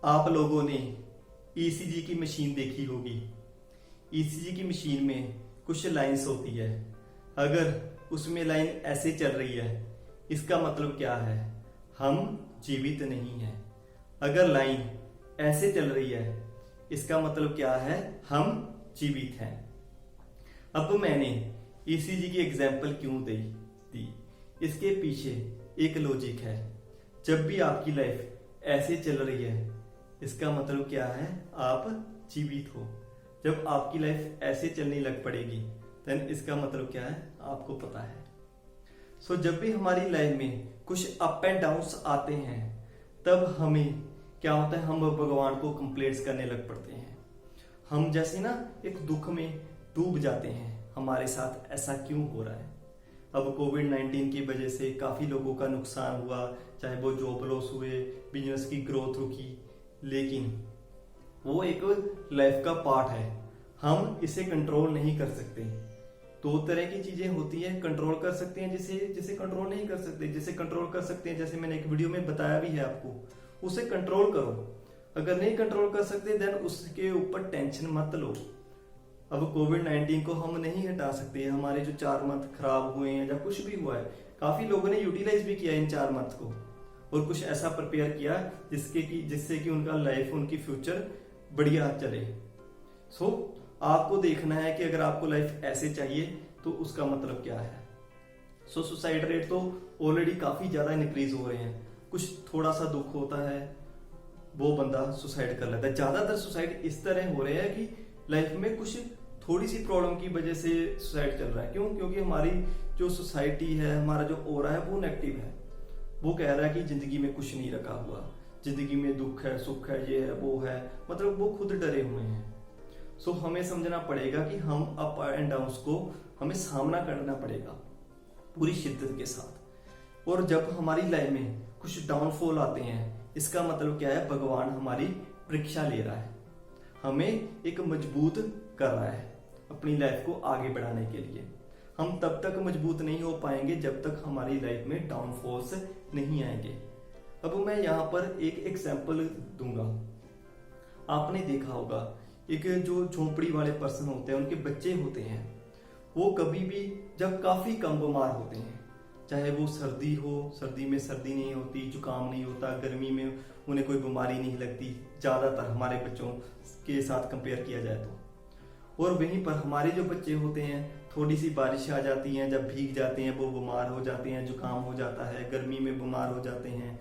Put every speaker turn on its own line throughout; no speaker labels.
आप लोगों ने ईसीजी की मशीन देखी होगी। ईसीजी की मशीन में कुछ लाइंस होती है। अगर उसमें लाइन ऐसे चल रही है, इसका मतलब क्या है? हम जीवित नहीं हैं। अगर लाइन ऐसे चल रही है, इसका मतलब क्या है? हम जीवित हैं। अब मैंने ईसीजी की एग्जाम्पल क्यों दी? इसके पीछे एक लॉजिक है। जब भी आपकी लाइफ ऐसे चल रही है, इसका मतलब क्या है? आप जीवित हो। जब आपकी लाइफ ऐसे चलने लग पड़ेगी, देन इसका मतलब क्या है? आपको पता है। सो जब भी हमारी लाइफ में कुछ अप एंड डाउन्स आते हैं, तब हमें क्या होता है? हम भगवान को कंप्लेंट्स करने लग पड़ते हैं। हम जैसे ना एक दुख में डूब जाते हैं, हमारे साथ ऐसा क्यों हो रहा है? अब कोविड-19 की वजह से काफी लोगों का नुकसान हुआ, चाहे वो जॉब लॉस हुए, बिजनेस की ग्रोथ रुकी, लेकिन वो एक लाइफ का पार्ट है। हम इसे कंट्रोल नहीं कर सकते। दो तरह की चीजें होती हैं, कंट्रोल कर सकते हैं, जिसे कंट्रोल नहीं कर सकते। जिसे कंट्रोल कर सकते हैं, जैसे मैंने एक वीडियो में बताया भी है आपको, उसे कंट्रोल करो। अगर नहीं कंट्रोल कर सकते, देन उसके ऊपर टेंशन मत लो। अब कोविड-19 को हम नहीं हटा सकते। हमारे जो 4 मंथ खराब हुए हैं या कुछ भी हुआ है, काफी लोगों ने यूटिलाइज भी किया इन 4 मंथ को, और कुछ ऐसा प्रिपेयर किया जिससे कि उनका लाइफ, उनकी फ्यूचर बढ़िया चले। सो आपको देखना है कि अगर आपको लाइफ ऐसे चाहिए तो उसका मतलब क्या है। सो सुसाइड रेट तो ऑलरेडी काफी ज्यादा इंक्रीज हो रहे हैं। कुछ थोड़ा सा दुख होता है, वो बंदा सुसाइड कर लेता है। ज्यादातर सुसाइड इस तरह हो रहे हैं कि लाइफ में कुछ थोड़ी सी प्रॉब्लम की वजह से सुसाइड चल रहा है। क्यों? क्योंकि हमारी जो सोसाइटी है, हमारा जो ऑरा है, वो नेगेटिव है। वो कह रहा है कि जिंदगी में कुछ नहीं रखा हुआ, जिंदगी में दुख है, सुख है, ये है, वो है, मतलब वो खुद डरे हुए हैं। सो हमें समझना पड़ेगा कि हम अप एंड डाउन्स को हमें सामना करना पड़ेगा पूरी शिद्दत के साथ। और जब हमारी लाइफ में कुछ डाउनफॉल आते हैं, इसका मतलब क्या है? भगवान हमारी परीक्षा ले रहा है, हमें एक मजबूत कर रहा है अपनी लाइफ को आगे बढ़ाने के लिए। हम तब तक मजबूत नहीं हो पाएंगे जब तक हमारी लाइफ में डाउनफॉल्स नहीं आएंगे। अब मैं यहाँ पर एक एग्जांपल दूंगा। आपने देखा होगा, एक जो झोंपड़ी वाले पर्सन होते हैं, उनके बच्चे होते हैं, वो कभी भी जब काफी कम बीमार होते हैं, चाहे वो सर्दी हो, सर्दी में सर्दी नहीं होती, जुकाम नहीं होता, गर्मी में उन्हें कोई बीमारी नहीं लगती, ज्यादातर हमारे बच्चों के साथ कंपेयर किया जाए तो। और वहीं पर हमारे जो बच्चे होते हैं, थोड़ी सी बारिश आ जाती है, जब भीग जाते हैं, वो बीमार हो जाते हैं, जुकाम हो जाता है, गर्मी में बीमार हो जाते हैं।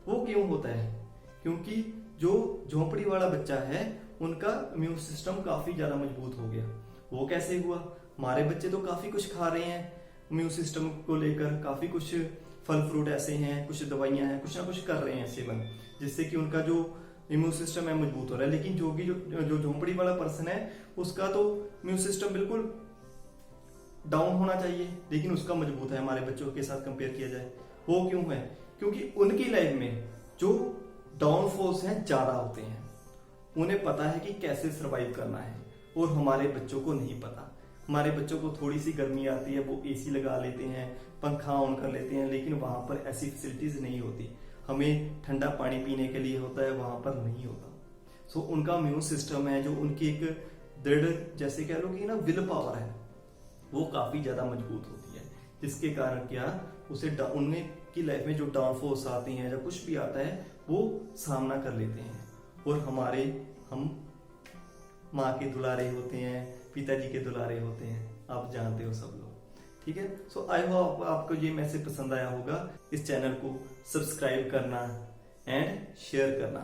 वो क्यों होता है? क्योंकि जो झोंपड़ी वाला बच्चा है, उनका इम्यून सिस्टम काफी ज्यादा मजबूत हो गया। वो कैसे हुआ? हमारे बच्चे तो काफी कुछ खा रहे हैं इम्यून सिस्टम को लेकर, काफी कुछ फल फ्रूट ऐसे हैं, कुछ दवाइयां हैं, कुछ ना कुछ कर रहे हैं सेवन, जिससे कि उनका जो इम्यून सिस्टम है मजबूत हो रहा है। लेकिन जो झोंपड़ी वाला पर्सन है, उसका तो इम्यून सिस्टम बिल्कुल डाउन होना चाहिए, लेकिन उसका मजबूत है हमारे बच्चों के साथ कंपेयर किया जाए। वो क्यों है? क्योंकि उनकी लाइफ में जो डाउनफॉल्स हैं ज्यादा होते हैं, उन्हें पता है कि कैसे सरवाइव करना है, और हमारे बच्चों को नहीं पता। हमारे बच्चों को थोड़ी सी गर्मी आती है, वो एसी लगा लेते हैं, पंखा ऑन कर लेते हैं, लेकिन वहां पर ऐसी फैसिलिटीज नहीं होती। हमें ठंडा पानी पीने के लिए होता है, वहां पर नहीं होता। सो उनका इम्यून सिस्टम है, जो उनकी एक दृढ़, जैसे कह लो कि ना, विल पावर है, वो काफी ज्यादा मजबूत होती है। जिसके कारण क्या, उसे उनकी लाइफ में जो डाउनफॉल्स आती हैं, जब कुछ भी आता है, वो सामना कर लेते हैं। और हम माँ के दुलारे होते हैं, पिताजी के दुलारे होते हैं, आप जानते हो सब लोग। ठीक है। सो आई होप आपको ये मैसेज पसंद आया होगा। इस चैनल को सब्सक्राइब करना एंड शेयर करना।